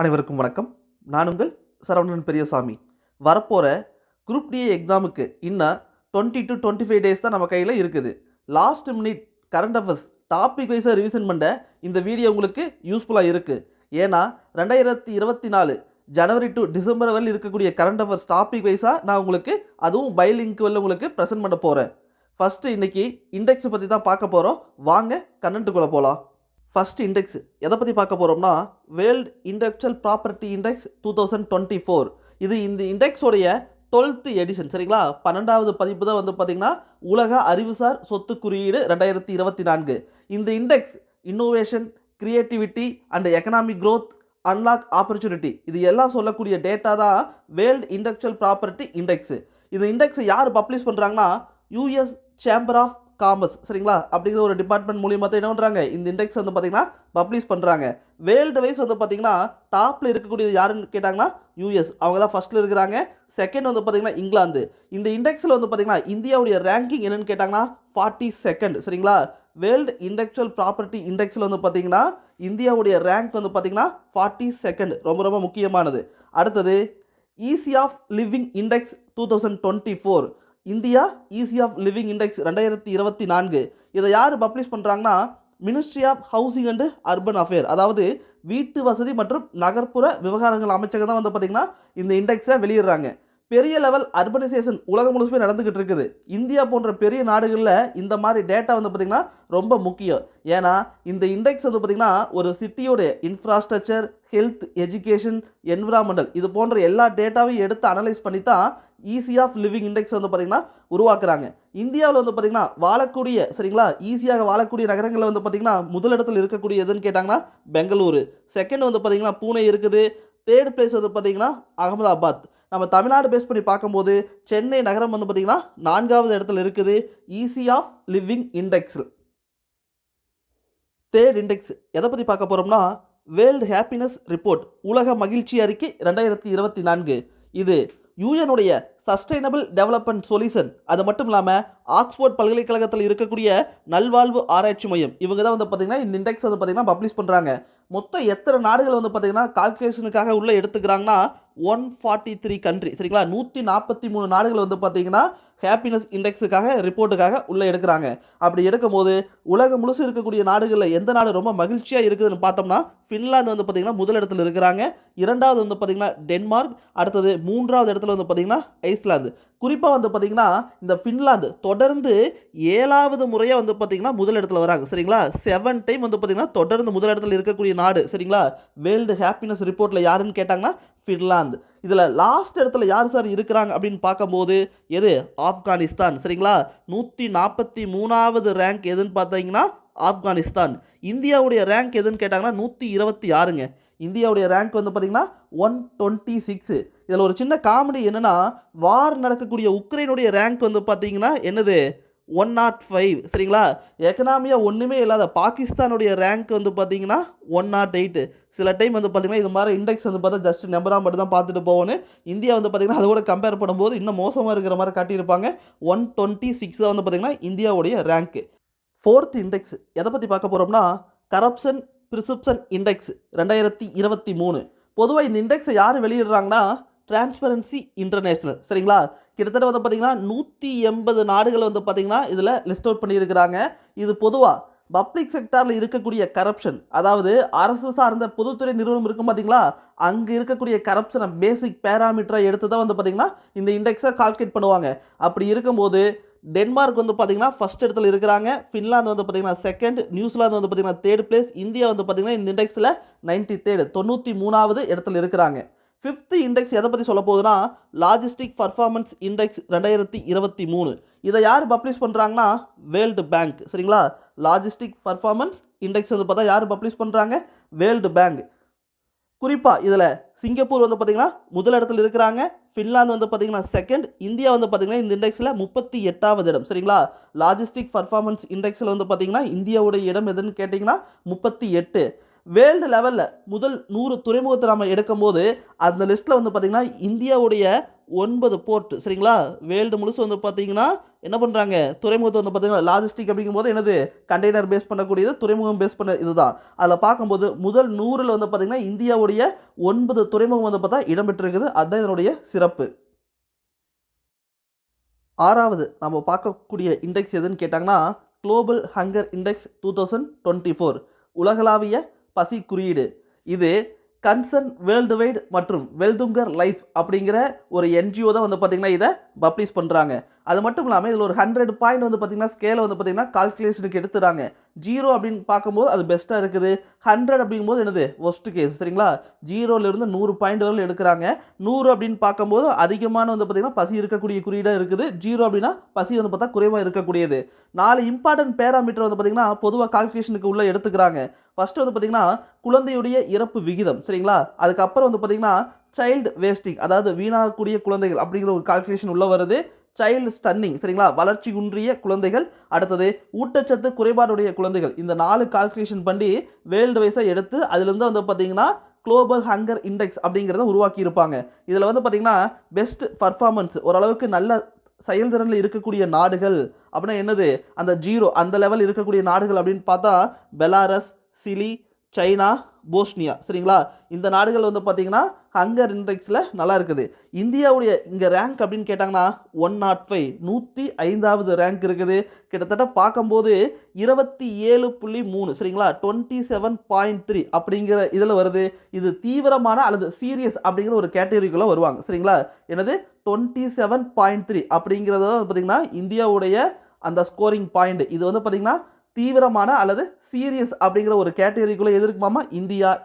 அனைவருக்கும் வணக்கம். நான் உங்கள் சரவணன் பெரியசாமி. வரப்போகிற குரூப் டி எக்ஸாமுக்கு இன்னும் 20 to 25 டேஸ் தான் நம்ம கையில் இருக்குது. Last minute current affairs topic வைஸாக ரிவிஷன் பண்ண இந்த வீடியோ உங்களுக்கு யூஸ்ஃபுல்லாக இருக்குது. ஏன்னா 2024 ஜனவரி டு டிசம்பர் வரையில் இருக்கக்கூடிய கரண்ட் அஃபேர்ஸ் டாபிக் வைஸாக நான் உங்களுக்கு அதுவும் பைலிங்க் வரையில் உங்களுக்கு ப்ரெசென்ட் பண்ண போகிறேன். ஃபஸ்ட்டு இன்றைக்கி இண்டெக்ஸை பற்றி தான் பார்க்க போகிறோம். வாங்க கண்டென்ட்டுக்குள்ளே போகலாம். ஃபர்ஸ்ட் இண்டெக்ஸ் எதை பற்றி பார்க்க போகிறோம்னா வேர்ல்டு இண்டஸ்ட்ரியல் ப்ராப்பர்ட்டி இண்டெக்ஸ் 2024. இது இந்த இண்டெக்ஸோடைய 12th எடிஷன். சரிங்களா, 12வது பதிப்பு தான் வந்து பார்த்திங்கன்னா உலக அறிவுசார் சொத்து குறியீடு 2024. இந்த index innovation, creativity and economic growth, unlock opportunity இது எல்லாம் சொல்லக்கூடிய டேட்டா தான் வேர்ல்டு இண்டஸ்ட்ரியல் ப்ராப்பர்ட்டி இண்டெக்ஸு. இந்த இண்டெக்ஸை யார் பப்ளிஷ் பண்ணுறாங்கன்னா யூஎஸ் சேம்பர் ஆஃப் காமர்ஸ். சரிங்களா, அப்படிங்கிற ஒரு டிபார்ட்மெண்ட் மூலியமாக தான் என்ன பண்ணுறாங்க, இந்த இண்டெக்ஸ் வந்து பார்த்திங்கன்னா பப்ளிஷ் பண்ணுறாங்க. வேர்ல்டு வைஸ் வந்து பார்த்திங்கன்னா டாப்பில் இருக்கக்கூடியது யாருன்னு கேட்டாங்கன்னா யூஎஸ், அவங்க தான் ஃபஸ்ட்டில் இருக்கிறாங்க. செகண்ட் வந்து பார்த்திங்கன்னா இங்கிலாந்து. இந்த இண்டெக்ஸில் வந்து பார்த்திங்கன்னா இந்தியாவுடைய ரேங்கிங் என்னென்னு கேட்டாங்கன்னா 42nd. சரிங்களா, வேர்ல்டு இண்டஸ்ட்ரியல் ப்ராப்பர்ட்டி இண்டெக்ஸில் வந்து பார்த்திங்கன்னா இந்தியாவுடைய ரேங்க் வந்து பார்த்திங்கன்னா 42nd. ரொம்ப ரொம்ப முக்கியமானது. அடுத்தது ease of living index 2024. India ease of living index 2024. இதை யார் பப்ளிஷ் பண்ணுறாங்கன்னா ministry of housing and urban affair, அதாவது வீட்டு வசதி மற்றும் நகர்ப்புற விவகாரங்கள் அமைச்சகம் தான் வந்து பார்த்திங்கன்னா இந்த இண்டெக்ஸை வெளியிடுறாங்க. பெரிய லெவல் அர்பனைசேஷன் உலகம் முழுசுமே நடந்துக்கிட்டு இருக்குது. இந்தியா போன்ற பெரிய நாடுகளில் இந்த மாதிரி டேட்டா வந்து பார்த்திங்கன்னா ரொம்ப முக்கியம். ஏன்னா இந்த இண்டெக்ஸ் வந்து பார்த்திங்கன்னா ஒரு சிட்டியோட இன்ஃப்ராஸ்ட்ரக்சர், ஹெல்த், எஜுகேஷன், என்விரான்மெண்டல் இது போன்ற எல்லா டேட்டாவையும் எடுத்து அனலைஸ் பண்ணி தான் ஈஸி ஆஃப் லிவிங் இண்டெக்ஸ் வந்து பார்த்திங்கன்னா உருவாக்குறாங்க. இந்தியாவில் வந்து பார்த்திங்கன்னா வாழக்கூடிய, சரிங்களா, ஈஸியாக வாழக்கூடிய நகரங்களில் வந்து பார்த்திங்கன்னா முதலிடத்தில் இருக்கக்கூடிய எதுன்னு கேட்டாங்கன்னா பெங்களூரு. செகண்ட் வந்து பார்த்திங்கன்னா பூனே இருக்குது. தேர்ட் பிளேஸ் வந்து பார்த்திங்கன்னா அகமதாபாத். நம்ம தமிழ்நாடு பேஸ் பண்ணி பார்க்கும்போது சென்னை நகரம் வந்து பார்த்திங்கன்னா 4வது இடத்துல இருக்குது ஈஸி ஆஃப் லிவிங் இண்டெக்ஸில். தேர்ட் இண்டெக்ஸ் எதை பற்றி பார்க்க போகிறோம்னா வேர்ல்டு ஹாப்பினஸ் ரிப்போர்ட், உலக மகிழ்ச்சி அறிக்கை 2024. இது யூஎனுடைய சஸ்டைனபிள் டெவலப்மெண்ட் சொல்யூஷன். அது மட்டும் இல்லாமல் ஆக்ஸ்போர்ட் பல்கலைக்கழகத்தில் இருக்கக்கூடிய நல்வாழ்வு ஆராய்ச்சி மையம் இவங்க தான் வந்து பார்த்திங்கன்னா இந்த இண்டெக்ஸ் வந்து பார்த்திங்கன்னா பப்ளிஷ் பண்ணுறாங்க. மொத்தம் எத்தனை நாடுகள் வந்து பார்த்திங்கன்னா கால்குலேஷனுக்காக உள்ளே எடுத்துக்கிறாங்கன்னா 143 கண்ட்ரி. சரிங்களா, 143 நாடுகள் வந்து பார்த்திங்கன்னா ஹாப்பினஸ் இண்டெக்ஸுக்காக ரிப்போர்ட்டுக்காக உள்ளே எடுக்கிறாங்க. அப்படி எடுக்கும்போது உலகம் முழுசு இருக்கக்கூடிய நாடுகளில் எந்த நாடு ரொம்ப மகிழ்ச்சியாக இருக்குதுன்னு பார்த்தோம்னா ஃபின்லாந்து வந்து பார்த்திங்கன்னா முதலிடத்தில் இருக்கிறாங்க. இரண்டாவது வந்து பார்த்திங்கன்னா டென்மார்க். அடுத்தது 3வது இடத்துல வந்து பார்த்திங்கன்னா ஐஸ்லாந்து. குறிப்பாக வந்து பார்த்திங்கன்னா இந்த ஃபின்லாந்து தொடர்ந்து 7வது முறையாக வந்து பார்த்திங்கன்னா முதலிடத்தில் வராங்க. சரிங்களா, 7 டைம் வந்து பார்த்திங்கன்னா தொடர்ந்து முதலிடத்தில் இருக்கக்கூடிய நாடு. சரிங்களா, வேர்ல்டு ஹாப்பினஸ் ரிப்போர்ட்டில் யாருன்னு கேட்டாங்கன்னா ஃபின்லாந்து. இதில் லாஸ்ட் இடத்துல யார் சார் இருக்கிறாங்க அப்படின்னு பார்க்கும்போது எது, ஆப்கானிஸ்தான். சரிங்களா, 143வது ரேங்க் எதுன்னு பார்த்தீங்கன்னா ஆப்கானிஸ்தான். இந்தியாவுடைய ரேங்க் எதுன்னு கேட்டாங்கன்னா 126ங்க. இந்தியாவுடைய ரேங்க் வந்து பார்த்திங்கன்னா 126. இதில் ஒரு சின்ன காமெடி என்னென்னா வார் நடக்கக்கூடிய உக்ரைனுடைய ரேங்க் வந்து பார்த்திங்கன்னா என்னது 105. சரிங்களா, எக்கனாமியாக ஒன்றுமே இல்லாத பாகிஸ்தானுடைய ரேங்க் வந்து பார்த்திங்கன்னா 108. சில டைம் வந்து பார்த்திங்கன்னா இது மாதிரி இண்டெக்ஸ் வந்து பார்த்தா ஜஸ்ட் நம்பராக மட்டும் தான் பார்த்துட்டு போகணும். இந்தியா வந்து பார்த்திங்கன்னா அதோட கம்பேர் பண்ணும்போது இன்னும் மோசமாக இருக்கிற மாதிரி காட்டியிருப்பாங்க. 126 தான் வந்து பார்த்திங்கன்னா இந்தியாவுடைய ரேங்க்கு. ஃபோர்த் இண்டெக்ஸ் எதை பற்றி பார்க்க போகிறோம்னா கரப்ஷன் பிரிசெப்ஷன் இண்டெக்ஸ் 2023. பொதுவாக இந்த இண்டெக்ஸை யார் வெளியிடுறாங்கன்னா டிரான்ஸ்பரன்சி இன்டர்நேஷனல். சரிங்களா, கிட்டத்தட்ட வந்து பார்த்திங்கன்னா 180 நாடுகள் வந்து பார்த்திங்கன்னா இதில் லிஸ்ட் அவுட் பண்ணியிருக்கிறாங்க. இது பொதுவாக பப்ளிக் செக்டாரில் இருக்கக்கூடிய கரப்ஷன், அதாவது அரசு சார்ந்த பொதுத்துறை நிறுவனம் இருக்கும் பார்த்திங்களா, அங்கே இருக்கக்கூடிய கரப்ஷனை பேசிக் பேராமீட்டராக எடுத்து தான் வந்து பார்த்திங்கன்னா இந்த இண்டெக்ஸை கால்குலேட் பண்ணுவாங்க. அப்படி இருக்கும்போது டென்மார்க் வந்து பார்த்திங்கன்னா ஃபஸ்ட் இடத்துல இருக்கிறாங்க. ஃபின்லாந்து வந்து பார்த்திங்கன்னா செகண்ட், நியூசிலாந்து வந்து பார்த்திங்கன்னா தேர்ட் பிளேஸ், இந்தியா வந்து பார்த்திங்கன்னா இந்த இண்டெக்ஸில் 93rd 93வது இடத்துல இருக்கிறாங்க. ஃபிஃப்த் இண்டெக்ஸ் எதை பற்றி சொல்ல போகுதுன்னா லாஜிஸ்டிக் பர்ஃபார்மன்ஸ் இண்டெக்ஸ் 2023. இதை யார் பப்ளிஷ் பண்ணுறாங்கன்னா வேர்ல்டு பேங்க். சரிங்களா, லாஜிஸ்டிக் பர்ஃபார்மன்ஸ் இண்டெக்ஸ் வந்து பார்த்தா யார் பப்ளிஷ் பண்ணுறாங்க, வேர்ல்டு பேங்க். குறிப்பாக இதில் சிங்கப்பூர் வந்து பார்த்திங்கன்னா முதலிடத்தில் இருக்கிறாங்க. ஃபின்லாந்து வந்து பார்த்திங்கன்னா செகண்ட், இந்தியா வந்து பார்த்திங்கன்னா இந்த இண்டெக்ஸில் 38வது இடம். சரிங்களா, லாஜிஸ்டிக் பர்ஃபார்மன்ஸ் இண்டெக்ஸில் வந்து பார்த்திங்கன்னா இந்தியாவுடைய இடம் எதுன்னு கேட்டிங்கன்னா 38. வேர்ல்டு லெவலில் முதல் 100 துறைமுகத்தை நம்ம எடுக்கும்போது அந்த லிஸ்ட்டில் வந்து பார்த்திங்கன்னா இந்தியாவுடைய 9 போர்ட் சரிங்களா. வேர்ல்டு முழுசு வந்து பார்த்தீங்கன்னா என்ன பண்ணுறாங்க, துறைமுகத்தை வந்து பார்த்தீங்கன்னா லாஜிஸ்டிக் அப்படிங்கும்போது என்னது கண்டெய்னர் பேஸ் பண்ணக்கூடியது, துறைமுகம் பேஸ் பண்ண இதுதான். அதில் பார்க்கும்போது முதல் 100ல் வந்து பார்த்தீங்கன்னா இந்தியாவுடைய 9 துறைமுகம் வந்து பார்த்தா இடம்பெற்றிருக்குது. அதுதான் இதனுடைய சிறப்பு. ஆறாவது நம்ம பார்க்கக்கூடிய இண்டெக்ஸ் எதுன்னு கேட்டாங்கன்னா குளோபல் ஹங்கர் இண்டெக்ஸ் 2024 உலகளாவிய பசி குறியீடு. இது கன்சர்ன் வேர்ல்டு வைடு மற்றும் வெல்துங்கர் லைஃப் அப்படிங்கிற ஒரு என்ஜிஓ தான் வந்து பார்த்தீங்கன்னா இதை பப்ளிஷ் பண்ணுறாங்க. அது மட்டும் இல்லாமல் இதில் ஒரு 100 பாயிண்ட் வந்து பார்த்தீங்கன்னா ஸ்கேலை வந்து பார்த்தீங்கன்னா கால்குலேஷனுக்கு எடுத்துறாங்க. 0 அப்படின்னு பார்க்கும்போது அது பெஸ்ட்டாக இருக்குது, 100 அப்படிங்கும்போது என்னது ஒஸ்ட் கேஸ் சரிங்களா. 0லேருந்து 100 பாயிண்ட் வரலும் எடுக்கிறாங்க. 100 அப்படின்னு பார்க்கும்போது அதிகமான வந்து பார்த்தீங்கன்னா பசி இருக்கக்கூடிய குறியீடாக இருக்குது. 0 அப்படின்னா பசி வந்து பார்த்தா குறைவாக இருக்கக்கூடியது. 4 இம்பார்ட்டன்ட் பேராமீட்டர் வந்து பார்த்தீங்கன்னா பொதுவாக கால்குலேஷனுக்கு உள்ளே எடுத்துக்கிறாங்க. ஃபர்ஸ்ட் வந்து பார்த்தீங்கன்னா குழந்தையுடைய இறப்பு விகிதம் சரிங்களா. அதுக்கப்புறம் வந்து பார்த்தீங்கன்னா சைல்டு வேஸ்டிங், அதாவது வீணாகக்கூடிய குழந்தைகள் அப்படிங்கிற ஒரு கால்குலேஷன் உள்ள வருது. சைல்டு ஸ்டன்னிங் சரிங்களா, வளர்ச்சி குன்றிய குழந்தைகள். அடுத்தது ஊட்டச்சத்து குறைபாடுடைய குழந்தைகள். இந்த 4 கால்குலேஷன் பண்ணி வேர்ல்டு வைஸாக எடுத்து அதுலேருந்து வந்து பார்த்தீங்கன்னா குளோபல் ஹங்கர் இண்டெக்ஸ் அப்படிங்கிறத உருவாக்கி இருப்பாங்க. இதில் வந்து பார்த்தீங்கன்னா பெஸ்ட் பர்ஃபார்மன்ஸ், ஓரளவுக்கு நல்ல செயல்திறனில் இருக்கக்கூடிய நாடுகள் அப்படின்னா என்னது அந்த 0 அந்த லெவல் இருக்கக்கூடிய நாடுகள் அப்படின்னு பார்த்தா பெலாரஸ், சிலி, சைனா, போஸ்னியா சரிங்களா. இந்த நாடுகள் வந்து பார்த்தீங்கன்னா ஹங்கர் இண்டெக்ஸில் நல்லா இருக்குது. இந்தியாவுடைய இங்கே ரேங்க் அப்படின்னு கேட்டாங்கன்னா 105 105வது ரேங்க் இருக்குது. கிட்டத்தட்ட பார்க்கும்போது 27.3 சரிங்களா, 27.3 அப்படிங்கிற இதில் வருது. இது தீவிரமான அல்லது சீரியஸ் அப்படிங்கிற ஒரு கேட்டகரிக்குள்ளே வருவாங்க சரிங்களா. என்னது 27.3 அப்படிங்கிறத வந்து பார்த்தீங்கன்னா இந்தியாவுடைய அந்த ஸ்கோரிங் பாயிண்ட். இது வந்து பார்த்தீங்கன்னா தீவிரமான அல்லது சீரியஸ் அப்படிங்கிற ஒரு கேட்டகரிக்குள்ளே எதிர்க்குமாமா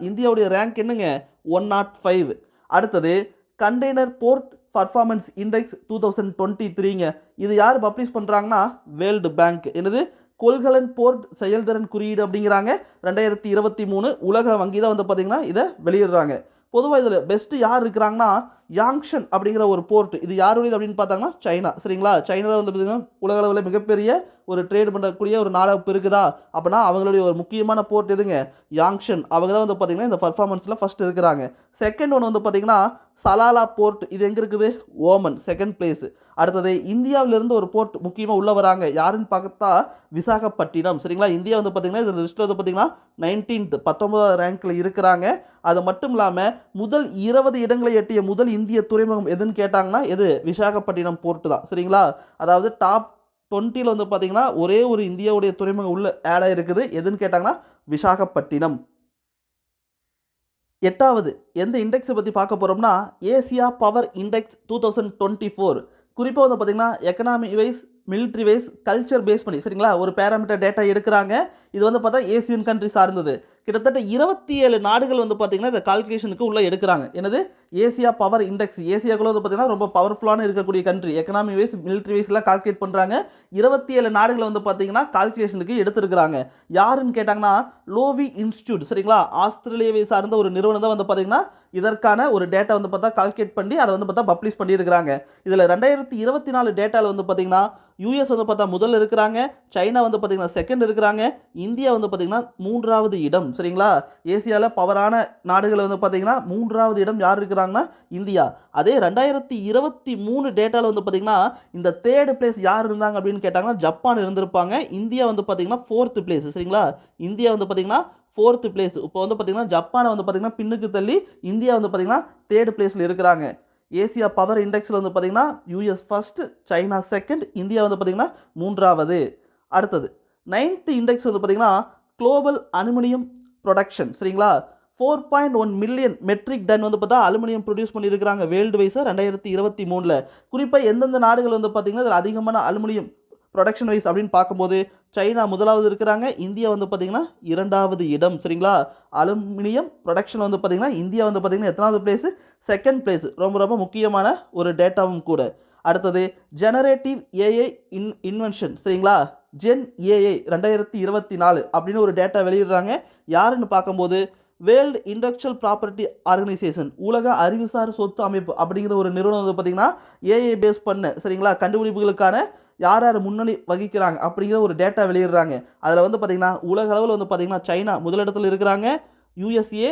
இந்தியாவுடைய ரேங்க் என்னங்க 105. அடுத்தது கண்டெய்னர் போர்ட் பர்ஃபார்மன்ஸ் இண்டெக்ஸ் 2023ங்க. இது யார் பப்ளிஷ் பண்ணுறாங்கன்னா வேர்ல்டு பேங்க். என்னது கொள்கலன் போர்ட் செயல்திறன் குறியீடு அப்படிங்கிறாங்க. 2023 உலக வங்கி தான் வந்து பார்த்தீங்கன்னா இதை வெளியிடுறாங்க. பொதுவாக இதில் பெஸ்ட்டு யார் இருக்கிறாங்கன்னா யாங்ஷன் அப்படிங்கிற ஒரு போர்ட். இது யாருடையது அப்படின்னு பார்த்தாங்கன்னா சைனா சரிங்களா. சைனா தான் வந்து பார்த்தீங்கன்னா உலக அளவில் மிகப்பெரிய ஒரு ட்ரேட் பண்ணக்கூடிய ஒரு நாடாக இருக்குதா அப்படின்னா அவங்களுடைய ஒரு முக்கியமான போர்ட் எதுங்க யாங்ஷன். அவங்க தான் வந்து பார்த்தீங்கன்னா இந்த பர்ஃபார்மன்ஸில் ஃபஸ்ட் இருக்கிறாங்க. செகண்ட் ஒன்று வந்து பார்த்தீங்கன்னா சலாலா போர்ட். இது எங்கே இருக்குது, ஓமன் செகண்ட் பிளேஸ். அடுத்தது இந்தியாவிலிருந்து ஒரு போர்ட் முக்கியமாக உள்ள வராங்க. யாருன்னு பார்த்தா விசாகப்பட்டினம் சரிங்களா. இந்தியா வந்து பார்த்தீங்கன்னா இந்த லிஸ்ட்டில் வந்து பார்த்தீங்கன்னா 19th ரேங்க்கில் இருக்கிறாங்க. அது மட்டும் இல்லாமல் முதல் 20 இடங்களை எட்டிய முதல் இந்திய துறைமுகம் எதுன்னு கேட்டாங்கன்னா எது விசாகப்பட்டினம் போர்ட்டு தான் சரிங்களா. அதாவது டாப் 20ல் வந்து பார்த்தீங்கன்னா ஒரே ஒரு இந்தியாவுடைய துறைமுகம் உள்ள ஆட் ஆகிருக்குது. எதுன்னு கேட்டாங்கன்னா விசாகப்பட்டினம். 8வது எந்த இண்டெக்ஸை பற்றி பார்க்க போகிறோம்னா ஏசியா பவர் இண்டெக்ஸ் 2024. குறிப்பாக வந்து பார்த்தீங்கன்னா economy wise, military wise, culture base பண்ணி சரிங்களா ஒரு பேராமீட்டர் டேட்டா எடுக்கிறாங்க. இது வந்து பார்த்தா ஏசியன் கண்ட்ரி சார்ந்தது. கிட்டத்தட்ட 27 நாடுகள் வந்து பார்த்தீங்கன்னா இந்த கால்குலேஷனுக்கு உள்ளே எடுக்கிறாங்க. என்னது ஏசியா பவர் இண்டெக்ஸ். ஏசியாக்குள்ள வந்து பார்த்தீங்கன்னா ரொம்ப பவர்ஃபுல்லான இருக்கக்கூடிய கண்ட்ரி. எக்கனாமி வைஸ், மிலிட்ரி வைஸ்லாம் கால்குலேட் பண்ணுறாங்க. 27 நாடுகள் வந்து பார்த்தீங்கன்னா கால்குலேஷனுக்கு எடுத்துருக்கிறாங்க. யாருன்னு கேட்டாங்கன்னா லோவி இன்ஸ்டியூட் சரிங்களா, ஆஸ்திரேலியாவை சார்ந்த ஒரு நிறுவனம் தான் வந்து பார்த்தீங்கன்னா இதற்கான ஒரு டேட்டா வந்து பார்த்தா கால்குலேட் பண்ணி அதை வந்து பார்த்தா பப்ளிஷ் பண்ணியிருக்கிறாங்க. இதில் 2024 டேட்டாவில் வந்து பார்த்தீங்கன்னா யூஎஸ் வந்து பார்த்தா முதல்ல இருக்கிறாங்க, சைனா வந்து பார்த்தீங்கன்னா செகண்ட் இருக்கிறாங்க, இந்தியா வந்து பார்த்தீங்கன்னா 3வது இடம் சரிங்களா. ஏசியாவில் பவரான நாடுகள் வந்து பார்த்தீங்கன்னா 3வது இடம் யார் இருக்கிறாங்கன்னா இந்தியா. அதே 2023 டேட்டாவில் வந்து பார்த்தீங்கன்னா இந்த 3rd பிளேஸ் யார் இருந்தாங்க அப்படின்னு கேட்டாங்கன்னா ஜப்பான் இருந்திருப்பாங்க. இந்தியா வந்து பார்த்தீங்கன்னா 4th பிளேஸ் சரிங்களா. இந்தியா வந்து பார்த்தீங்கன்னா 4th பிளேஸ். இப்போ வந்து பார்த்தீங்கன்னா ஜப்பானை வந்து பார்த்தீங்கன்னா பின்னுக்கு தள்ளி இந்தியா வந்து பார்த்தீங்கன்னா 3rd பிளேஸில் இருக்கிறாங்க. ஏசியா பவர் இண்டெக்ஸில் வந்து பார்த்தீங்கன்னா US first, China second, India வந்து பார்த்தீங்கன்னா 3வது. அடுத்தது 9th இண்டெக்ஸ் வந்து பார்த்தீங்கன்னா குளோபல் அலுமினியம் ப்ரொடக்ஷன் சரிங்களா. 4.1 மில்லியன் மெட்ரிக் டன் வந்து பார்த்தா அலுமினியம் ப்ரொடியூஸ் பண்ணியிருக்கிறாங்க வேர்ல்டு வைஸாக 2023. குறிப்பாக எந்தெந்த நாடுகள் வந்து பார்த்தீங்கன்னா இதில் அதிகமான அலுமினியம் ப்ரொடக்ஷன் வைஸ் அப்படின்னு பார்க்கும்போது சைனா முதலாவது இருக்கிறாங்க, இந்தியா வந்து பார்த்தீங்கன்னா 2வது இடம் சரிங்களா. அலுமினியம் ப்ரொடக்ஷன் வந்து பார்த்தீங்கன்னா இந்தியா வந்து பார்த்தீங்கன்னா எத்தனாவது பிளேஸு, செகண்ட் பிளேஸ். ரொம்ப ரொம்ப முக்கியமான ஒரு டேட்டாவும் கூட. அடுத்தது ஜெனரேட்டிவ் ஏஐ இன்வென்ஷன் சரிங்களா, ஜென் ஏஐ 2024 அப்படின்னு ஒரு டேட்டா வெளியிடுறாங்க. யாருன்னு பார்க்கும்போது வேர்ல்டு இண்டஸ்ட்ரியல் ப்ராப்பர்ட்டி ஆர்கனைசேஷன், உலக அறிவுசார் சொத்து அமைப்பு அப்படிங்கிற ஒரு நிறுவனம் வந்து பார்த்தீங்கன்னா ஏஐ பேஸ் பண்ண சரிங்களா கண்டுபிடிப்புகளுக்கான யார் யார் முன்னணி வகிக்கிறாங்க அப்படிங்கிற ஒரு டேட்டா வெளியிடுறாங்க. அதில் வந்து பார்த்தீங்கன்னா உலக அளவில் வந்து பார்த்தீங்கன்னா சைனா முதலிடத்தில் இருக்கிறாங்க, யூஎஸ்ஏ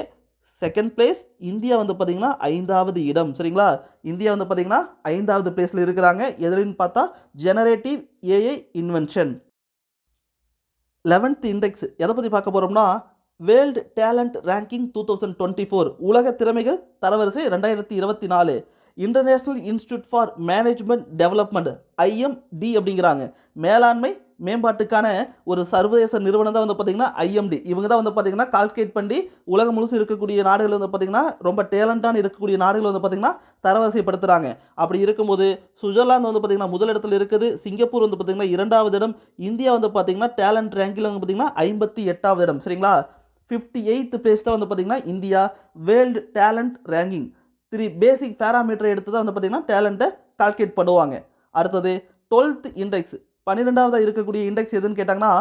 செகண்ட் பிளேஸ், இந்தியா வந்து பார்த்தீங்கன்னா 5வது இடம். சரிங்களா, இந்தியா வந்து பார்த்தீங்கன்னா 5வது பிளேஸில் இருக்கிறாங்க. எதுன்னு பார்த்தா generative AI invention. 11th index எதை பற்றி பார்க்க போகிறோம்னா வேர்ல்டு டேலண்ட் ரேங்கிங் 2024 உலக திறமைகள் தரவரிசை 2024 international institute for management development IMD அப்படிங்கிறாங்க. மேலாண்மை மேம்பாட்டுக்கான ஒரு சர்வதேச நிறுவனம் தான் வந்து பார்த்தீங்கன்னா ஐஎம்டி. இவங்க தான் வந்து பார்த்தீங்கன்னா கால்குலேட் பண்ணி உலகம் முழுசு இருக்கக்கூடிய நாடுகள் வந்து பார்த்தீங்கன்னா ரொம்ப டேலண்டான இருக்கக்கூடிய நாடுகள் வந்து பார்த்தீங்கன்னா தரவரிசைப்படுத்துகிறாங்க. அப்படி இருக்கும்போது சுவிட்சர்லாந்து வந்து பார்த்தீங்கன்னா முதலிடத்தில் இருக்குது, சிங்கப்பூர் வந்து பார்த்தீங்கன்னா 2வது இடம், இந்தியா வந்து பார்த்தீங்கன்னா டேலண்ட் ரேங்கில் வந்து பார்த்தீங்கன்னா 58வது இடம். சரிங்களா, 58th பிளேஸ் தான் வந்து பார்த்தீங்கன்னா இந்தியா வேர்ல்டு டேலண்ட் ரேங்கிங். 3 பேசிக் பேராமீட்டரை எடுத்து தான் வந்து பார்த்தீங்கன்னா டேலண்ட்டை கால்குலேட் பண்ணுவாங்க. அடுத்தது 12th இண்டெக்ஸ் 12வது இருக்கக்கூடிய இண்டெக்ஸ் எதுன்னு கேட்டாங்கன்னா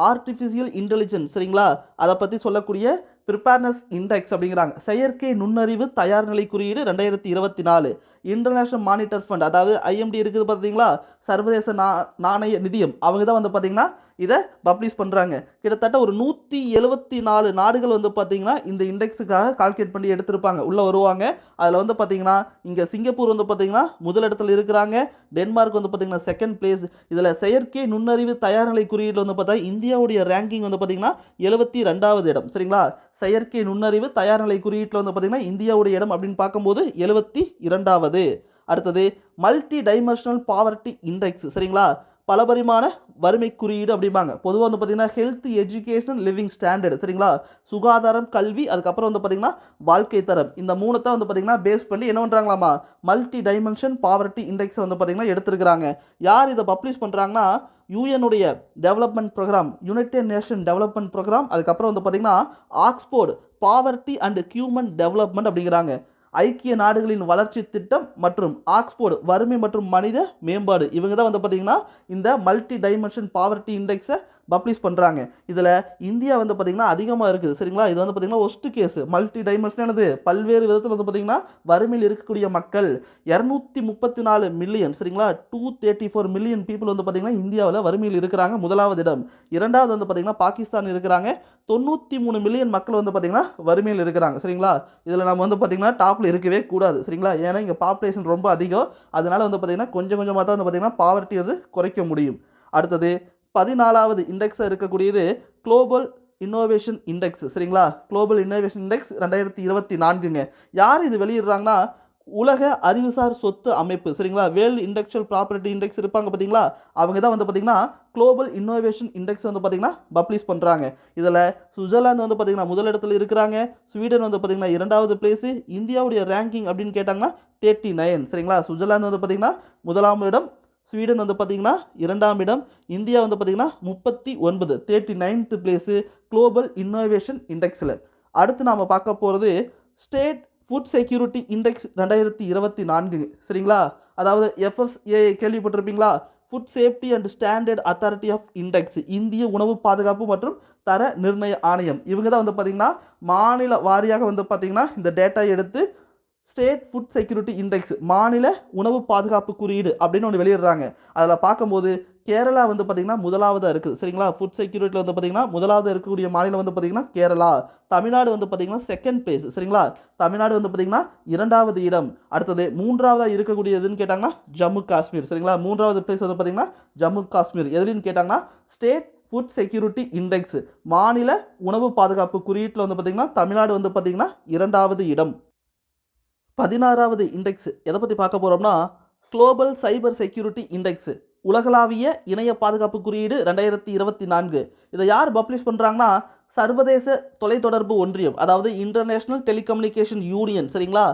ஆர்டிஃபிஷியல் இன்டெலிஜென்ஸ். சரிங்களா, அதை பற்றி சொல்லக்கூடிய ப்ரிப்பேர்னஸ் இண்டெக்ஸ் அப்படிங்கிறாங்க. செயற்கை நுண்ணறிவு தயார் நிலை குறியீடு 2024 இன்டர்நேஷனல் மானிட்டர் ஃபண்ட், அதாவது ஐஎம்டி இருக்குது பார்த்தீங்களா, சர்வதேச நாணய நிதியம், அவங்க தான் வந்து பார்த்தீங்கன்னா இதை பப்ளிஷ் பண்ணுறாங்க. கிட்டத்தட்ட ஒரு 174 நாடுகள் வந்து பார்த்தீங்கன்னா இந்த இண்டெக்ஸுக்காக கால்குலேட் பண்ணி எடுத்திருப்பாங்க, உள்ளே வருவாங்க. அதில் வந்து பார்த்தீங்கன்னா இங்கே சிங்கப்பூர் வந்து பார்த்தீங்கன்னா முதலிடத்தில் இருக்கிறாங்க, டென்மார்க் வந்து பார்த்தீங்கன்னா செகண்ட் பிளேஸ். இதில் செயற்கை நுண்ணறிவு தயார் நிலை குறியீடு வந்து பார்த்தா இந்தியாவுடைய ரேங்கிங் வந்து பார்த்தீங்கன்னா 72வது இடம். சரிங்களா, செயற்கை நுண்ணறிவு தயார் நிலை குறியீட்டில் வந்து பார்த்தீங்கன்னா இந்தியாவுடைய இடம் அப்படின்னு பார்க்கும்போது 72வது. அடுத்தது மல்டி டைமென்ஷனல் பாவர்ட்டி இண்டெக்ஸ். சரிங்களா, பலபரிமாண வறுமை குறியீடு அப்படிம்பாங்க. பொதுவாக வந்து பார்த்தீங்கன்னா ஹெல்த் எஜுகேஷன் லிவிங் ஸ்டாண்டர்டு. சரிங்களா, சுகாதாரம் கல்வி அதுக்கப்புறம் வந்து பார்த்தீங்கன்னா வாழ்க்கை தரம், இந்த 3 தான் வந்து பார்த்தீங்கன்னா பேஸ் பண்ணி என்ன பண்ணுறாங்களாமா மல்டி டைமென்ஷன் பாவர்ட்டி இண்டெக்ஸ் வந்து பார்த்தீங்கன்னா எடுத்துருக்கிறாங்க. யார் இதை பப்ளிஷ் பண்ணுறாங்கன்னா யூஎனுடைய development program, United Nation development program, அதுக்கப்புறம் வந்து பார்த்தீங்கன்னா Oxford poverty and human development அப்படிங்கிறாங்க. ஐக்கிய நாடுகளின் வளர்ச்சி திட்டம் மற்றும் ஆக்ஸ்போர்டு வறுமை மற்றும் மனித மேம்பாடு, இவங்க தான் வந்து பார்த்தீங்கன்னா இந்த மல்டி டைமென்ஷன் பாவர்ட்டி இண்டெக்ஸை பப்ளிஷ் பண்ணுறாங்க. இதில் இந்தியா வந்து பார்த்தீங்கன்னா அதிகமாக இருக்குது. சரிங்களா, இது வந்து பார்த்தீங்கன்னா ஒஸ்ட் கேஸ். மல்டி டைமென்ஷனானது பல்வேறு விதத்தில் வந்து பார்த்தீங்கன்னா வறுமையில் இருக்கக்கூடிய மக்கள் 234 மில்லியன். சரிங்களா, 234 மில்லியன் பீப்புள் வந்து பார்த்தீங்கன்னா இந்தியாவில் வறுமையில் இருக்கிறாங்க, முதலாவது இடம். 2வது வந்து பார்த்தீங்கன்னா பாகிஸ்தான் இருக்கிறாங்க, 93 மில்லியன் மக்கள் வந்து பார்த்தீங்கன்னா வறுமையில் இருக்கிறாங்க. சரிங்களா, இதில் நம்ம வந்து பார்த்தீங்கன்னா டாப்பில் இருக்கவே கூடாது. சரிங்களா, ஏன்னா இங்கே பாப்புலேஷன் ரொம்ப அதிகம், அதனால வந்து பார்த்தீங்கன்னா கொஞ்சம் கொஞ்சமாக தான் வந்து பார்த்தீங்கன்னா பாவர்ட்டி வந்து குறைக்க முடியும். அடுத்தது 14வது இண்டெக்ஸாக இருக்கக்கூடியது குளோபல் இன்னோவேஷன் இண்டெக்ஸ். சரிங்களா, குளோபல் இன்னோவேஷன் இண்டெக்ஸ் 2024ங்க. யார் இது வெளியிடுறாங்கன்னா உலக அறிவுசார் சொத்து அமைப்பு. சரிங்களா, வேர்ல்டு இண்டஸ்ட்ரியல் ப்ராப்பர்ட்டி இண்டெக்ஸ் இருப்பாங்க பார்த்தீங்களா, அவங்க தான் வந்து பார்த்தீங்கன்னா குளோபல் இன்னோவேஷன் இண்டெக்ஸ் வந்து பார்த்தீங்கன்னா பப்ளிஷ் பண்ணுறாங்க. இதில் சுவிட்சர்லாந்து வந்து பார்த்தீங்கன்னா முதலிடத்தில் இருக்கிறாங்க, ஸ்வீடன் வந்து பார்த்தீங்கன்னா 2வது பிளேஸு, இந்தியாவுடைய ரேங்கிங் அப்படின்னு கேட்டாங்கன்னா 39. சரிங்களா, சுவிட்சர்லாந்து வந்து பார்த்தீங்கன்னா 1ஆம் இடம், ஸ்வீடன் வந்து பார்த்தீங்கன்னா 2ஆம் இடம், இந்தியா வந்து பார்த்தீங்கன்னா 39 39th பிளேஸு குளோபல் இன்னோவேஷன் இண்டெக்ஸில். அடுத்து நாம் பார்க்க போகிறது ஸ்டேட் ஃபுட் செக்யூரிட்டி இண்டெக்ஸ் 2024. சரிங்களா, அதாவது FSAI கேள்விப்பட்டிருப்பீங்களா, food safety and standard authority of index, இந்திய உணவு பாதுகாப்பு மற்றும் தர நிர்ணய ஆணையம். இவங்க தான் வந்து பார்த்தீங்கன்னா மாநில வாரியாக வந்து பார்த்தீங்கன்னா இந்த டேட்டா எடுத்து ஸ்டேட் ஃபுட் செக்யூரிட்டி இண்டெக்ஸ் மாநில உணவு பாதுகாப்பு குறியீடு அப்படின்னு ஒன்று வெளியிடுறாங்க. அதில் பார்க்கும்போது கேரளா வந்து பார்த்தீங்கன்னா முதலாவதாக இருக்குது. சரிங்களா, ஃபுட் செக்யூரிட்டியில் வந்து பார்த்தீங்கன்னா முதலாவது இருக்கக்கூடிய மாநிலம் வந்து பார்த்தீங்கன்னா கேரளா. தமிழ்நாடு வந்து பார்த்தீங்கன்னா செகண்ட் பிளேஸ். சரிங்களா, தமிழ்நாடு வந்து பார்த்தீங்கன்னா 2வது இடம். அடுத்தது 3ஆவதாக இருக்கக்கூடிய எதுன்னு கேட்டாங்கன்னா ஜம்மு காஷ்மீர். சரிங்களா, 3வது பிளேஸ் வந்து பார்த்தீங்கன்னா ஜம்மு காஷ்மீர். எதுன்னு கேட்டாங்கன்னா ஸ்டேட் ஃபுட் செக்யூரிட்டி இண்டெக்ஸ் மாநில உணவு பாதுகாப்பு குறியீட்டில் வந்து பார்த்தீங்கன்னா தமிழ்நாடு வந்து பார்த்தீங்கன்னா 2வது இடம். 16வது இண்டெக்ஸ் எதை பற்றி பார்க்க போகிறோம்னா குளோபல் சைபர் செக்யூரிட்டி இண்டெக்ஸ் உலகளாவிய இணைய பாதுகாப்பு குறியீடு 2024. இதை யார் பப்ளிஷ் பண்ணுறாங்கன்னா சர்வதேச தொலைத்தொடர்பு ஒன்றியம், அதாவது இன்டர்நேஷ்னல் டெலிகம்யூனிகேஷன் யூனியன். சரிங்களா,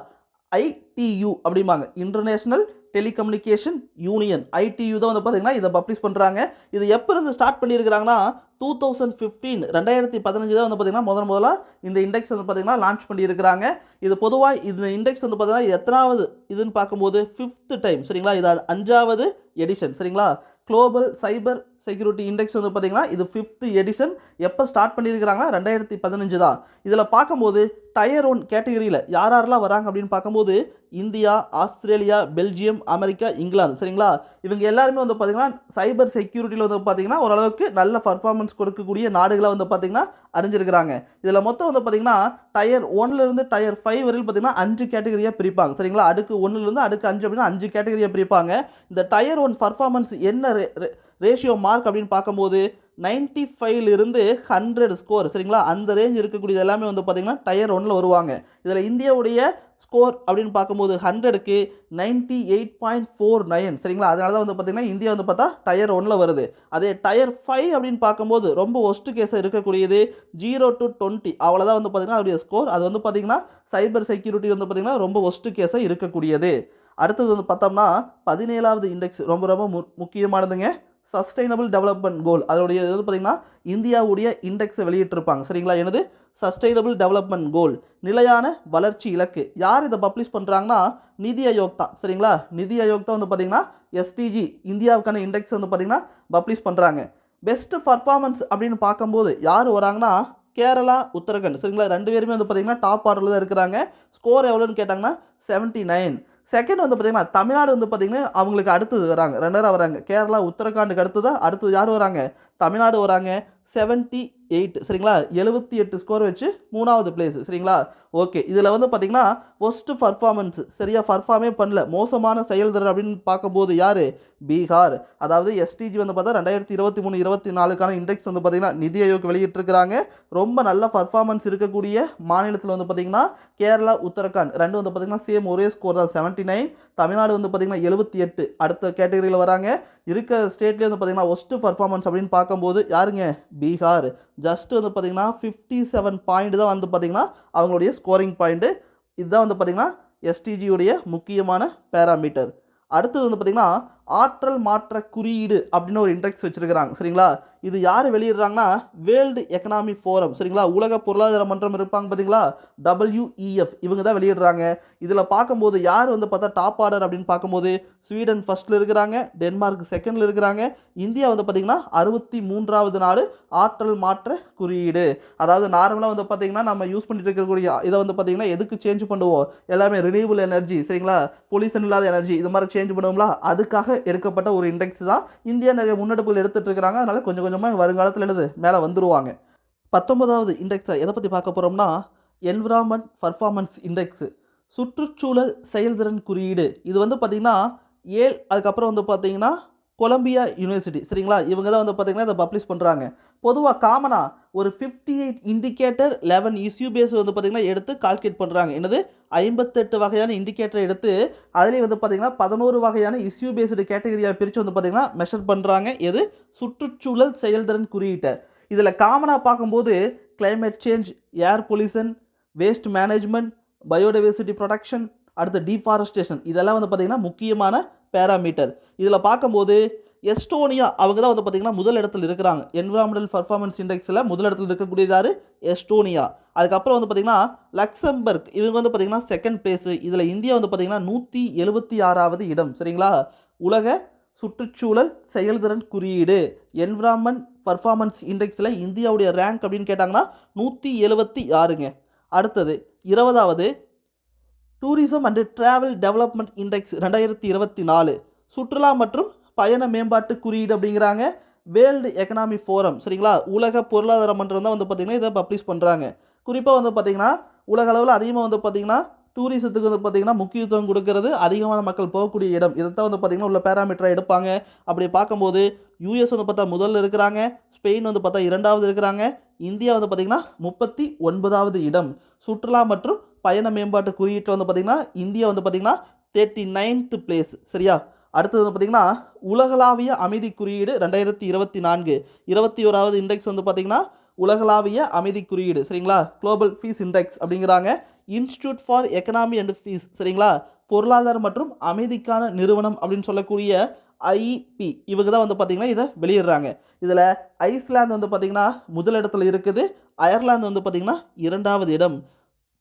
ITU அப்படிம்பாங்க, இன்டர்நேஷ்னல் டெலிகம்யூனிகேஷன் யூனியன், ITU தான் வந்து பார்த்தீங்கன்னா இதை பப்ளிஷ் பண்ணுறாங்க. இது எப்போ இருந்து ஸ்டார்ட் பண்ணியிருக்கிறாங்கன்னா 2015 2015 தான் வந்து பார்த்தீங்கன்னா முதல்ல இந்த இண்டெக்ஸ் வந்து பார்த்தீங்கன்னா லான்ச் பண்ணியிருக்கிறாங்க. இது பொதுவாக இந்த இண்டெக்ஸ் வந்து பார்த்தீங்கன்னா எத்தனாவது இதுன்னு பார்க்கும்போது 5th டைம். சரிங்களா, இது 5வது எடிஷன். சரிங்களா, குளோபல் சைபர் செக்யூரிட்டி இண்டெக்ஸ் வந்து பார்த்தீங்கன்னா இது 5th எடிஷன். எப்போ ஸ்டார்ட் பண்ணியிருக்கிறாங்கன்னா 2015 தான். இதில் பார்க்கும்போது டயர் 1 கேட்டகரியில் யாரெல்லாம் வராங்க அப்படின்னு பார்க்கும்போது India, Australia, Belgium, America, England, சரிங்களா? இவங்க எல்லாருமே வந்து பார்த்தீங்கன்னா சைபர் செக்யூரிட்டியில் வந்து பார்த்தீங்கன்னா ஓரளவுக்கு நல்ல பர்ஃபார்மன்ஸ் கொடுக்கக்கூடிய நாடுகளை வந்து பார்த்தீங்கன்னா அறிஞ்சிருக்கிறாங்க. இதில் மொத்தம் வந்து பார்த்தீங்கன்னா டயர் 1லேருந்து டயர் 5 வரையில் பார்த்தீங்கன்னா 5 கேட்டகரியாக பிரிப்பாங்க, சரிங்களா? அடுக்கு 1லேருந்து அடுக்கு 5 அப்படின்னா 5 கேட்டகரியாக பிரிப்பாங்க. இந்த டயர் 1 பர்ஃபார்மன்ஸ் என்ன ரேஷியோ மார்க் அப்படின்னு பார்க்கும்போது 95லிருந்து 100 ஸ்கோர், சரிங்களா? அந்த ரேஞ்ச் இருக்கக்கூடியது எல்லாமே வந்து பார்த்தீங்கன்னா டயர் 1ல் வருவாங்க. இதில் இந்தியாவுடைய ஸ்கோர் அப்படின்னு பார்க்கும்போது 100க்கு 98.49, சரிங்களா? அதனால தான் வந்து பார்த்தீங்கன்னா இந்தியா வந்து பார்த்தா டயர் 1ல் வருது. அதே டயர் 5 அப்படின்னு பார்க்கும்போது ரொம்ப ஒஸ்ட் கேஸாக இருக்கக்கூடியது 0 to 20, அவ்வளோதான் வந்து பார்த்தீங்கன்னா அவருடைய ஸ்கோர். அது வந்து பார்த்தீங்கன்னா சைபர் செக்யூரிட்டி வந்து பார்த்தீங்கன்னா ரொம்ப ஒஸ்ட் கேஸாக இருக்கக்கூடியது. அடுத்தது வந்து பார்த்தோம்னா 17வது இண்டெக்ஸ் ரொம்ப ரொம்ப முக்கியமானதுங்க. சஸ்டைனபிள் டெவலப்மெண்ட் கோல். அதோடைய இது பார்த்தீங்கன்னா இந்தியாவுடைய இண்டெக்ஸை வெளியிட்டிருப்பாங்க, சரிங்களா? எனது சஸ்டைனபிள் டெவலப்மெண்ட் கோல், நிலையான வளர்ச்சி இலக்கு. யார் இதை பப்ளிஷ் பண்ணுறாங்கன்னா நிதி ஆயோக் தான், சரிங்களா? நிதி ஆயோக் தான் வந்து பார்த்தீங்கன்னா எஸ்டிஜி இந்தியாவுக்கான இண்டெக்ஸ் வந்து பார்த்தீங்கன்னா பப்ளிஷ் பண்ணுறாங்க. பெஸ்ட் பர்ஃபார்மன்ஸ் அப்படின்னு பார்க்கும்போது யார் வராங்கன்னா கேரளா, உத்தரகண்ட், சரிங்களா? 2 பேருமே வந்து பார்த்தீங்கன்னா டாப் ஆர்டரில் தான் இருக்கிறாங்க. ஸ்கோர் எவ்வளோன்னு கேட்டாங்கன்னா 79. செகண்ட் வந்து பார்த்தீங்கன்னா தமிழ்நாடு வந்து பார்த்தீங்கன்னா அவங்களுக்கு அடுத்தது வராங்க, 2ஆவது வராங்க. கேரளா, உத்தரகாண்டுக்கு அடுத்தது யார் வராங்க? தமிழ்நாடு வராங்க. 78, சரிங்களா? 78 ஸ்கோர் வச்சு 3வது பிளேஸ், சரிங்களா? ஓகே, இதில் வந்து பார்த்தீங்கன்னா ஒஸ்ட் பர்ஃபார்மன்ஸ், சரியாக பர்ஃபார்மே பண்ணல, மோசமான செயல்திறன் அப்படின்னு பார்க்கும்போது யார்? பீகார். அதாவது எஸ்டிஜி வந்து பார்த்தா 2023-24க்கான இண்டெக்ஸ் வந்து பார்த்தீங்கன்னா நிதி ஆயோக் வெளியிட்டிருக்கிறாங்க. ரொம்ப நல்ல பர்ஃபார்மன்ஸ் இருக்கக்கூடிய மாநிலத்தில் வந்து பார்த்தீங்கன்னா கேரளா, உத்தரகாண்ட் 2 வந்து பார்த்தீங்கன்னா சேம் ஒரே ஸ்கோர் தான் 79. தமிழ்நாடு வந்து பார்த்தீங்கன்னா 78 அடுத்த கேட்டகரியில் வராங்க. இருக்கிற ஸ்டேட்லேயே வந்து பார்த்தீங்கன்னா ஒஸ்ட் பர்ஃபார்மன்ஸ் அப்படின்னு பார்க்கும்போது யாருங்க? பீகார். ஜஸ்ட் வந்து பார்த்தீங்கன்னா 57 பாயிண்ட் தான் வந்து பார்த்தீங்கன்னா அவங்களுடைய ஸ்கோரிங் பாயிண்ட்டு. இதுதான் வந்து பார்த்தீங்கன்னா எஸ்டிஜியுடைய முக்கியமான பேராமீட்டர். அடுத்தது வந்து பார்த்தீங்கன்னா ஆற்றல் மாற்ற குறியீடு அப்படின்னு ஒரு இண்டெக்ஸ் வச்சிருக்கிறாங்க, சரிங்களா? இது யார் வெளியிடுறாங்கன்னா வேர்ல்டு எக்கனாமி ஃபோரம், சரிங்களா? உலக பொருளாதார மன்றம் இருப்பாங்க பார்த்தீங்களா, WEF, இவங்க தான் வெளியிடுறாங்க. இதில் பார்க்கும்போது யார் வந்து பார்த்தா டாப் ஆர்டர் அப்படின்னு பார்க்கும்போது ஸ்வீடன் ஃபர்ஸ்ட்டில் இருக்கிறாங்க, டென்மார்க் செகண்டில் இருக்கிறாங்க, இந்தியா வந்து பார்த்தீங்கன்னா 63வது நாடு ஆற்றல் மாற்ற குறியீடு. அதாவது நார்மலாக வந்து பார்த்தீங்கன்னா நம்ம யூஸ் பண்ணிட்டு இருக்கக்கூடிய இதை வந்து பார்த்தீங்கன்னா எதுக்கு சேஞ்ச் பண்ணுவோம்? எல்லாமே ரினியூவபிள் எனர்ஜி, சரிங்களா? பொல்யூஷன் இல்லாத எனர்ஜி, இது மாதிரி சேஞ்ச் பண்ணுவோம்ல, அதுக்காக எடுக்கப்பட்ட ஒரு இண்டெக்ஸ் தான். இந்தியா நிறைய முன்னெடுப்புகள் எடுத்துட்டு இருக்காங்க. அதனால கொஞ்சம் கொஞ்சமாக வருங்காலத்தில் எழுது மேலே வந்துருவாங்க. 19வது இண்டெக்ஸை எதை பற்றி பார்க்க போகிறோம்னா என்விரான்மெண்ட் பர்ஃபார்மன்ஸ் இண்டெக்ஸ், சுற்றுச்சூழல் செயல்திறன் குறியீடு. இது வந்து பார்த்தீங்கன்னா அதுக்கப்புறம் வந்து பார்த்தீங்கன்னா கொலம்பியா யூனிவர்சிட்டி, சரிங்களா? இவங்க தான் வந்து பார்த்தீங்கன்னா இதை பப்ளிஷ் பண்ணுறாங்க. பொதுவாக காமனாக ஒரு 58 இண்டிகேட்டர் 11 இஷ்யூ பேஸ் வந்து பார்த்தீங்கன்னா எடுத்து கால்குலேட் பண்ணுறாங்க. என்னது 58 வகையான இண்டிகேட்டரை எடுத்து அதுலேயே வந்து பார்த்தீங்கன்னா 11 வகையான இஷ்யூ பேஸ்டு கேட்டகரியாக பிரித்து வந்து பார்த்தீங்கன்னா மெஷர் பண்ணுறாங்க. எது? சுற்றுச்சூழல் செயல்திறன் குறியீட்டை. இதில் காமனாக பார்க்கும்போது climate change, air pollution, waste management, biodiversity production, அடுத்து டீஃபாரஸ்டேஷன், இதெல்லாம் வந்து பார்த்தீங்கன்னா முக்கியமான பேராமீட்டர். இதில் பார்க்கும்போது எஸ்டோனியா அவங்க தான் வந்து பார்த்தீங்கன்னா முதல் இடத்துல இருக்கிறாங்க. என்விரான்மெண்டல் பர்ஃபார்மன்ஸ் இண்டெக்ஸில் முதல் இடத்துல இருக்கக்கூடியது யார்? எஸ்டோனியா. அதுக்கப்புறம் வந்து பார்த்தீங்கன்னா லக்சம்பர்க், இவங்க வந்து பார்த்தீங்கன்னா செகண்ட் பிளேஸு. இதில் இந்தியா வந்து பார்த்தீங்கன்னா 176வது இடம், சரிங்களா? உலக சுற்றுச்சூழல் செயல்திறன் குறியீடு என்விரான்மெண்ட் பர்ஃபார்மன்ஸ் இண்டெக்ஸில் இந்தியாவுடைய ரேங்க் அப்படின்னு கேட்டாங்கன்னா 176ங்க. அடுத்தது 20வது tourism and travel development index 2024, சுற்றுலா மற்றும் பயண மேம்பாட்டு குறியீடு அப்படிங்கிறாங்க. வேர்ல்டு எக்கனாமி ஃபோரம், சரிங்களா? உலக பொருளாதார மன்றம் தான் வந்து பார்த்தீங்கன்னா இதை பப்ளிஷ் பண்ணுறாங்க. குறிப்பாக வந்து பார்த்தீங்கன்னா உலக அளவில் அதிகமாக வந்து பார்த்தீங்கன்னா டூரிசத்துக்கு வந்து பார்த்தீங்கன்னா முக்கியத்துவம் கொடுக்கறது, அதிகமான மக்கள் போகக்கூடிய இடம், இதைத்தான் வந்து பார்த்தீங்கன்னா உள்ள பேராமீட்டராக எடுப்பாங்க. அப்படி பார்க்கும்போது யூஎஸ் வந்து பார்த்தா முதல்ல இருக்கிறாங்க, ஸ்பெயின் வந்து பார்த்தா 2வது இருக்கிறாங்க, இந்தியா வந்து பார்த்தீங்கன்னா 39வது இடம். சுற்றுலா மற்றும் பயண மேம்பாட்டு குறியீட்டில் வந்து பார்த்தீங்கன்னா இந்தியா வந்து பார்த்தீங்கன்னா 39th பிளேஸ், சரியா? அடுத்தது வந்து பார்த்தீங்கன்னா உலகளாவிய அமைதி குறியீடு 2024, 21வது இண்டெக்ஸ் வந்து பார்த்தீங்கன்னா உலகளாவிய அமைதி குறியீடு, சரிங்களா? குளோபல் பீஸ் இண்டெக்ஸ் அப்படிங்கிறாங்க. Institute for economy and peace, சரிங்களா? பொருளாதாரம் மற்றும் அமைதிக்கான நிறுவனம் அப்படின்னு சொல்லக்கூடிய ஐபி, இவங்க தான் வந்து பார்த்தீங்கன்னா இதை வெளியிடுறாங்க. இதில் ஐஸ்லாந்து வந்து பார்த்தீங்கன்னா முதல் இடத்துல இருக்குது, அயர்லாந்து வந்து பார்த்தீங்கன்னா 2வது இடம்.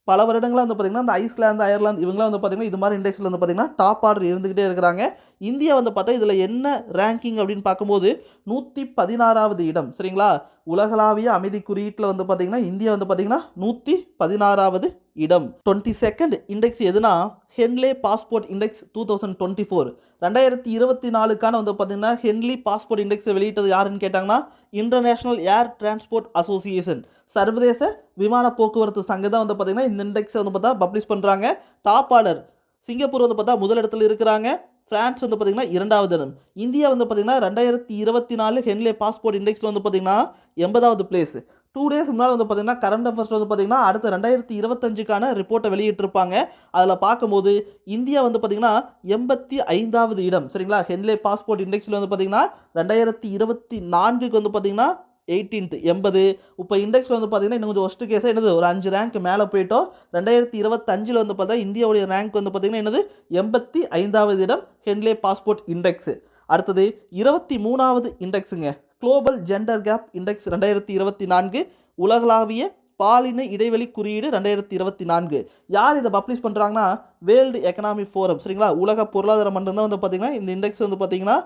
பல வருடங்களாக வந்து பார்த்திங்கன்னா இந்த ஐஸ்லாந்து, அயர்லாந்து இவங்களாம் வந்து பார்த்திங்கன்னா இது மாதிரி இண்டெக்ஸில் வந்து பார்த்திங்கன்னா டாப் ஆர்டர் இருந்துக்கிட்டே இருக்கிறாங்க. இந்தியா வந்து பார்த்தா இதில் என்ன ரேங்கிங் அப்படின்னு பார்க்கும்போது 116வது இடம். சரிங்களா? உலகளாவிய அமைதி குறியீட்டில் வந்து பார்த்திங்கன்னா இந்தியா வந்து பார்த்திங்கன்னா 116வது இடம். 22nd இண்டெக்ஸ் எதுனா ஹென்லே பாஸ்போர்ட் இண்டெக்ஸ் 2024. 2024க்கான வந்து பார்த்திங்கன்னா ஹென்லி பாஸ்போர்ட் இண்டெக்ஸை வெளியிட்டது யாருன்னு கேட்டாங்கன்னா இன்டர்நேஷனல் ஏர் டிரான்ஸ்போர்ட் அசோசியேஷன், சர்வதேச விமான போக்குவரத்து சங்கம் தான் வந்து பார்த்திங்கன்னா இந்த இண்டெக்ஸை வந்து பார்த்தா பப்ளிஷ் பண்ணுறாங்க. டாப் ஆர்டர் சிங்கப்பூர் வந்து பார்த்தா முதல் இடத்துல இருக்கிறாங்க. பிரான்ஸ் வந்து பார்த்திங்கன்னா 2வது இடம். இந்தியா வந்து பார்த்திங்கன்னா 2024 ஹென்லே பாஸ்போர்ட் இண்டெக்ஸில் வந்து பார்த்திங்கன்னா 80வது பிளேஸ். 2 டேஸ் முன்னால் வந்து பார்த்திங்கன்னா கரண்ட் அஃபேர்ஸ் வந்து பார்த்திங்கன்னா அடுத்த 2025க்கான ரிப்போர்ட்டை வெளியிட்டிருப்பாங்க. அதில் பார்க்கும்போது இந்தியா வந்து பார்த்திங்கன்னா 85வது இடம். சரிங்களா? ஹென்லே பாஸ்போர்ட் இண்டெக்ஸில் வந்து பார்த்திங்கன்னா 2024க்கு வந்து பார்த்திங்கன்னா 18th 80. இப்போ இண்டெக்ஸில் வந்து பார்த்திங்கன்னா இன்னும் கொஞ்சம் ஒஸ்ட் கேஸாக என்னது ஒரு 5 ரேங்க் மேலே போயிட்டோம். 2025 வந்து பார்த்தா இந்தியாவுடைய ரேங்க் வந்து பார்த்திங்கன்னா என்னது 85வது இடம் ஹென்லே பாஸ்போர்ட் இண்டெக்ஸு. அடுத்தது 23வது இண்டெக்ஸுங்க குளோபல் ஜெண்டர் கேப் இண்டெக்ஸ் 2024, உலகளாவிய பாலின இடைவெளி குறியீடு 2024. யார் இதை பப்ளிஷ் பண்ணுறாங்கன்னா வேர்ல்டு எக்கனாமிக் ஃபோரம். சரிங்களா? உலக பொருளாதார மன்றம் தான் வந்து பார்த்திங்கன்னா இந்த இண்டெக்ஸ் வந்து பார்த்திங்கன்னா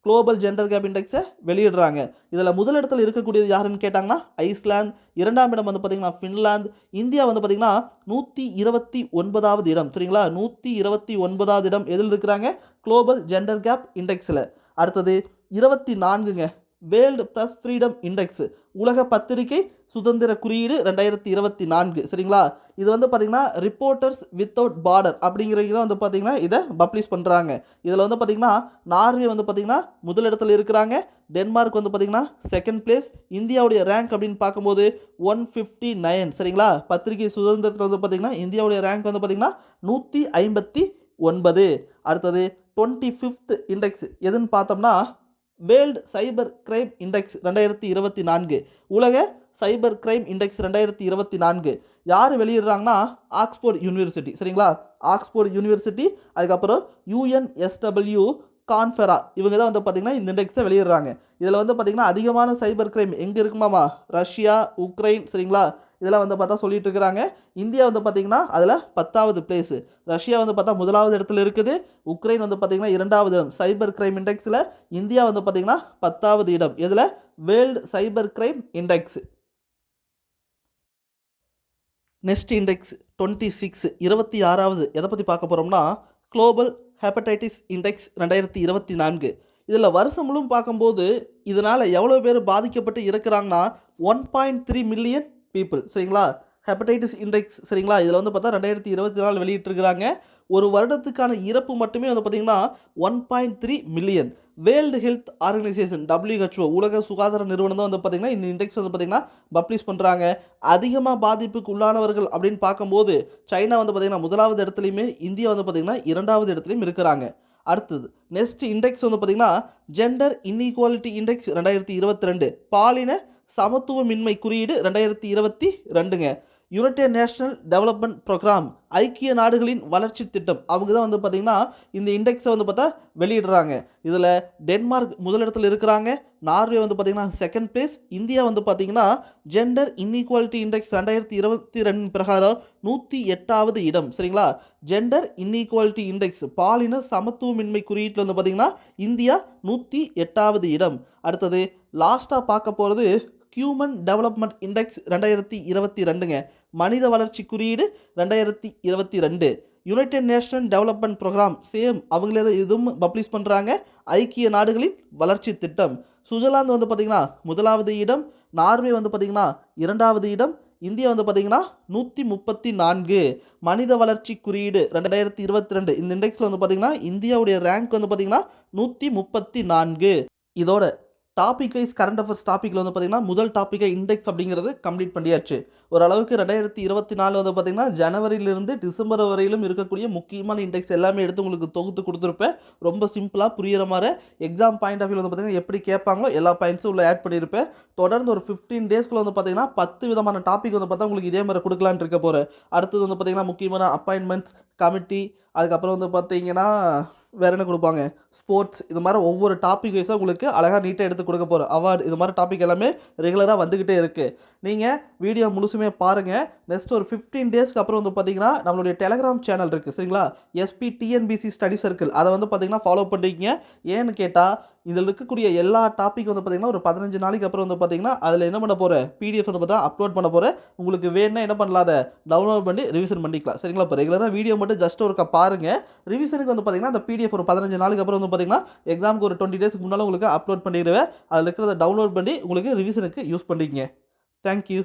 குளோபல் ஜெண்டர் கேப் இண்டெக்ஸை வெளியிடுறாங்க. இதில் முதலிடத்தில் இருக்கக்கூடியது யாருன்னு கேட்டாங்கன்னா ஐஸ்லாந்து, 2ஆம் இடம் வந்து பார்த்திங்கன்னா ஃபின்லாந்து, இந்தியா வந்து பார்த்திங்கன்னா 129வது இடம். சரிங்களா? 129வது இடம் எதில் இருக்கிறாங்க? குளோபல் ஜெண்டர் கேப் இண்டெக்ஸில். அடுத்தது 24ங்க வேர்ல்டு ப்ரெஸ் ஃப்ரீடம் இண்டெக்ஸ், உலக பத்திரிகை சுதந்திர குறியீடு 2024. சரிங்களா? இது வந்து பார்த்திங்கன்னா ரிப்போர்ட்டர்ஸ் வித்தவுட் பார்டர் அப்படிங்கிறவங்க தான் வந்து பார்த்திங்கன்னா இதை பப்ளிஷ் பண்ணுறாங்க. இதில் வந்து பார்த்திங்கன்னா நார்வே வந்து பார்த்திங்கன்னா முதலிடத்தில் இருக்கிறாங்க. டென்மார்க் வந்து பார்த்திங்கன்னா செகண்ட் பிளேஸ். இந்தியாவுடைய ரேங்க் அப்படின்னு பார்க்கும்போது 159. சரிங்களா? பத்திரிகை சுதந்திரத்தில் வந்து பார்த்திங்கன்னா இந்தியாவுடைய ரேங்க் வந்து பார்த்திங்கன்னா 159. அடுத்தது 25th இண்டெக்ஸ் எதுன்னு பார்த்தோம்னா வேர்ல்டு சைபர் கிரைம் இண்டெக்ஸ் 2024, உலக சைபர் கிரைம் இண்டெக்ஸ் 2024. யார் வெளியிடுறாங்கன்னா ஆக்ஸ்போர்ட் யூனிவர்சிட்டி. சரிங்களா? ஆக்ஸ்போர்ட் யூனிவர்சிட்டி, அதுக்கப்புறம் UNSW கான்ஃபெரா இவங்க தான் வந்து பார்த்திங்கன்னா இந்த இண்டெக்ஸை வெளியிடுறாங்க. இதில் வந்து பார்த்திங்கன்னா அதிகமான சைபர் கிரைம் எங்கே இருக்குமாமா? Russia, Ukraine. சரிங்களா? இதெல்லாம் வந்து பார்த்தா சொல்லிட்டு இருக்கிறாங்க. இந்தியா வந்து பார்த்திங்கன்னா அதில் 10வது பிளேஸு. ரஷ்யா வந்து பார்த்தா முதலாவது இடத்துல இருக்குது. உக்ரைன் வந்து பார்த்திங்கன்னா 2வது இடம். சைபர் கிரைம் இண்டெக்ஸில் இந்தியா வந்து பார்த்திங்கன்னா 10வது இடம். இதில் world cyber crime index. Next index 26 26வது எதை பற்றி பார்க்க போகிறோம்னா குளோபல் ஹெப்படைட்டிஸ் இண்டெக்ஸ் 2024. இதில் வருஷம் முழுவதும் பார்க்கும்போது இதனால் எவ்வளோ பேர் பாதிக்கப்பட்டு இருக்கிறாங்கன்னா 1.3 மில்லியன் பீப்புள். சரிங்களா? Hepatitis index. சரிங்களா? இதில் வந்து பார்த்தா 2024 வெளியிட்டிருக்கிறாங்க. ஒரு வருடத்துக்கான இறப்பு மட்டுமே வந்து பார்த்திங்கன்னா 1.3 million. World health organisation WHO உலக சுகாதார நிறுவனம் தான் வந்து பார்த்திங்கன்னா இந்த இண்டெக்ஸ் வந்து பார்த்திங்கன்னா பப்ளிஷ் பண்ணுறாங்க. அதிகமாக பாதிப்புக்கு உள்ளானவர்கள் அப்படின்னு பார்க்கும்போது சைனா வந்து பார்த்திங்கன்னா முதலாவது இடத்துலையுமே, இந்தியா வந்து பார்த்திங்கன்னா 2வது இடத்துலையும் இருக்கிறாங்க. அடுத்தது நெக்ஸ்ட் இண்டெக்ஸ் வந்து பார்த்திங்கன்னா ஜெண்டர் இன்இக்வாலிட்டி இண்டெக்ஸ் 2022, பாலின சமத்துவமின்மை குறியீடு 2022ங்க. யுனைடெட் நேஷனல் டெவலப்மெண்ட் ப்ரோக்ராம், ஐக்கிய நாடுகளின் வளர்ச்சி திட்டம், அவங்க தான் வந்து பார்த்திங்கன்னா இந்த இண்டெக்ஸை வந்து பார்த்தா வெளியிடுறாங்க. இதில் டென்மார்க் முதலிடத்தில் இருக்கிறாங்க. நார்வே வந்து பார்த்திங்கன்னா செகண்ட் பிளேஸ். இந்தியா வந்து பார்த்திங்கன்னா ஜெண்டர் இன்இக்வாலிட்டி இண்டெக்ஸ் 2022 பிரகாரம் 108வது இடம். சரிங்களா? ஜெண்டர் இன்இக்வாலிட்டி இண்டெக்ஸ் பாலின சமத்துவமின்மை குறியீட்டில் வந்து பார்த்திங்கன்னா இந்தியா 108வது இடம். அடுத்தது லாஸ்ட்டாக பார்க்க போகிறது ஹியூமன் டெவலப்மெண்ட் இண்டெக்ஸ் 2022ங்க. மனித வளர்ச்சி குறியீடு 2022. United national development programme same அவங்களே தான் இதுவும் பப்ளிஷ் பண்ணுறாங்க. ஐக்கிய நாடுகளின் வளர்ச்சி திட்டம். சுவிட்சர்லாந்து வந்து பார்த்திங்கன்னா முதலாவது இடம். நார்வே வந்து பார்த்திங்கன்னா 2வது இடம். இந்தியா வந்து பார்த்திங்கன்னா 134. மனித வளர்ச்சி குறியீடு 2022 இந்த இண்டெக்ஸில் வந்து பார்த்திங்கன்னா இந்தியாவுடைய ரேங்க் வந்து பார்த்திங்கன்னா 134. இதோட டாபிக் வைஸ் கரண்ட் அஃபேர்ஸ் டாப்பிக்கில் வந்து பார்த்திங்கன்னா முதல் டாப்பிக்கை இண்டெக்ஸ் அப்படிங்கிறது கம்ப்ளீட் பண்ணியாச்சு. ஓரளவுக்கு 2024 வந்து பார்த்திங்கன்னா ஜனவரியிலிருந்து டிசம்பர் வரையிலும் இருக்கக்கூடிய முக்கியமான இண்டெக்ஸ் எல்லாமே எடுத்து உங்களுக்கு தொகுத்து கொடுத்துருப்பேன். ரொம்ப சிம்பிளாக புரிகிற மாதிரி எக்ஸாம் பாயிண்ட் ஆஃப் வியூ வந்து பார்த்திங்கன்னா எப்படி கேட்பாங்களோ எல்லா பாயிண்ட்ஸும் உள்ள ஆட் பண்ணியிருப்பேன். தொடர்ந்து ஒரு 15 டேஸ்க்குள்ள வந்து பார்த்திங்கன்னா 10 விதமான டாபிக் வந்து பார்த்தா உங்களுக்கு இதே மாதிரி கொடுக்கலான்னு இருக்க போகிறேன். அடுத்தது வந்து பார்த்திங்கன்னா முக்கியமான அப்பாயின்மெண்ட்ஸ் கமிட்டி, அதுக்கப்புறம் வந்து பார்த்திங்கன்னா வேறு என்ன கொடுப்பாங்க, ஸ்போர்ட்ஸ், இது மாதிரி ஒவ்வொரு டாபிக் வைஸாக உங்களுக்கு அழகாக நீட்டாக எடுத்து கொடுக்க போகிறோம். அவார்டு, இது மாதிரி டாபிக் எல்லாமே ரெகுலராக வந்துக்கிட்டே இருக்குது. நீங்கள் வீடியோ முழுசுமே பாருங்கள். நெக்ஸ்ட் ஒரு 15 டேஸ்க்கு அப்புறம் வந்து பார்த்தீங்கன்னா நம்மளுடைய டெலகிராம் சேனல் இருக்குது சரிங்களா, எஸ்பி டிஎன்பிசி ஸ்டடி சர்க்கிள், அதை வந்து பார்த்தீங்கன்னா ஃபாலோ பண்ணிக்கிங்க. ஏன்னு கேட்டால் இதில் இருக்கக்கூடிய எல்லா டாபிக் வந்து பார்த்தீங்கன்னா ஒரு 15 நாளைக்கு அப்புறம் வந்து பார்த்தீங்கன்னா அதில் என்ன பண்ண போகிறேன், பிடிஎஃப் வந்து பார்த்தா அப்லோட் பண்ண போகிறேன். உங்களுக்கு வேணும்னா என்ன பண்ணலாம், அதை டவுன்லோட் பண்ணி ரிவிஷன் பண்ணிக்கலாம் சரிங்களா. இப்போ ரெகுலராக வீடியோ மட்டும் ஜஸ்ட் ஒருக்கா பாருங்கள். ரிவிஷனுக்கு வந்து பார்த்தீங்கன்னா அந்த பிடிஎஃப் ஒரு 15 நாளுக்கு அப்புறம் வந்து பார்த்தீங்கன்னா எக்ஸாமுக்கு ஒரு 20 டேஸ்க்கு முன்னால் உங்களுக்கு அப்லோட் பண்ணிடுவேன். அதில் இருக்கிறத டவுன்லோட் பண்ணி உங்களுக்கு ரிவிஷனுக்கு யூஸ் பண்ணிக்கங்க. தேங்க்யூ.